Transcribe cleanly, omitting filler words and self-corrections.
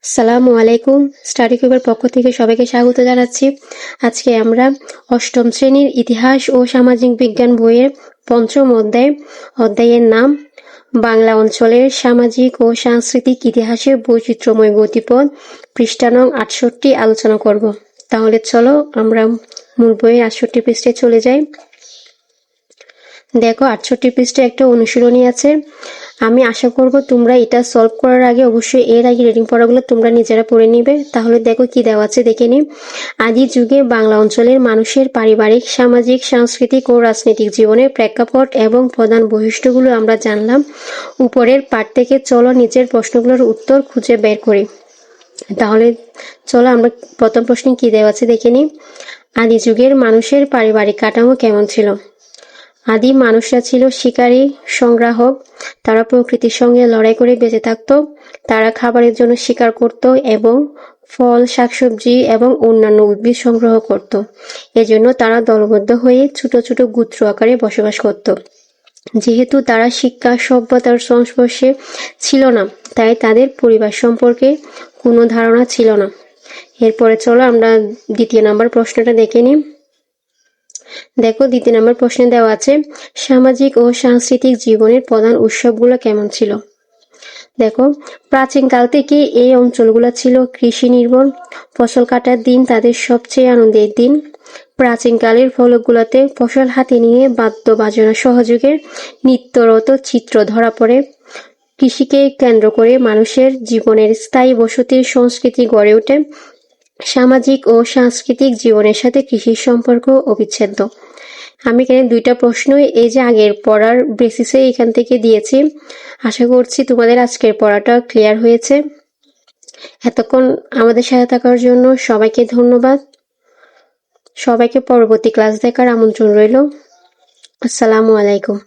আসসালামু আলাইকুম। স্টাডি কিউবের পক্ষ থেকে সবাইকে স্বাগত জানাচ্ছি। আজকে আমরা অষ্টম শ্রেণীর ইতিহাস ও সামাজিক বিজ্ঞান বইয়ের পঞ্চম অধ্যায়ের নাম বাংলা অঞ্চলের সামাজিক ও সাংস্কৃতিক ইতিহাসের বৈচিত্র্যময় গতিপথ পৃষ্ঠা নং ৬৮ আলোচনা করব। তাহলে চলো আমরা মূল বইয়ের ৬৮ পৃষ্ঠায় চলে যাই। দেখো ৬৮ পৃষ্ঠায় একটা অনুশীলনী আছে। আমি আশা করব তোমরা এটা সলভ করার আগে অবশ্যই এর আগে রিডিং পড়াগুলো তোমরা নিজেরা পড়ে নিবে। তাহলে দেখো কি দেওয়া আছে দেখে নি। আদি যুগে বাংলা অঞ্চলের মানুষের পারিবারিক, সামাজিক, সাংস্কৃতিক ও রাজনৈতিক জীবনের প্রেক্ষাপট এবং প্রধান বৈশিষ্ট্যগুলো আমরা জানলাম। উপরের পাঠ থেকে চলো নিচের প্রশ্নগুলোর উত্তর খুঁজে বের করি। তাহলে চলো আমরা প্রথম প্রশ্নে কি দেওয়া আছে দেখে নি। আদি যুগের মানুষের পারিবারিক কাঠামো কেমন ছিল? আদি মানুষরা ছিল শিকারী, সংগ্রাহক। তারা প্রকৃতির সঙ্গে লড়াই করে বেঁচে থাকত। তারা খাবারের জন্য শিকার করত এবং ফল, শাকসবজি এবং অন্যান্য উদ্ভিদ সংগ্রহ করত। এজন্য তারা দলবদ্ধ হয়ে ছোট ছোট গোত্র আকারে বসবাস করত। যেহেতু তারা শিক্ষা, সভ্যতার সংস্পর্শে ছিল না, তাই তাদের পরিবার সম্পর্কে কোনো ধারণা ছিল না। এরপরে চলো আমরা দ্বিতীয় নম্বর প্রশ্নটা দেখে নিই। দেখো দ্বিতীয় নম্বর প্রশ্নে দেওয়া আছে সামাজিক ও সাংস্কৃতিক জীবনের প্রধান উৎসবগুলো কেমন ছিল? দেখো প্রাচীনকাল থেকে এই অঞ্চলগুলো ছিল কৃষি নির্ভর। ফসল কাটার দিন তাদের সবচেয়ে আনন্দের দিন। প্রাচীনকালের ফলকগুলোতে ফসল হাতে নিয়ে বাদ্য বাজনা সহযোগে নৃত্যরত চিত্র ধরা পড়ে। কৃষিকে কেন্দ্র করে মানুষের জীবনের স্থায়ী বসতির সংস্কৃতি গড়ে ওঠে। সামাজিক ও সাংস্কৃতিক জীবনের সাথে কৃষির সম্পর্ক অবিচ্ছেদ্য। আমি এখানে দুইটা প্রশ্নই এই যে আগের পড়ার বেসিসে এখান থেকে দিয়েছি। আশা করছি তোমাদের আজকের পড়াটা ক্লিয়ার হয়েছে। এতক্ষণ আমাদের সাথে থাকার জন্য সবাইকে ধন্যবাদ। সবাইকে পরবর্তী ক্লাস দেখার আমন্ত্রণ রইল। আসসালামু আলাইকুম।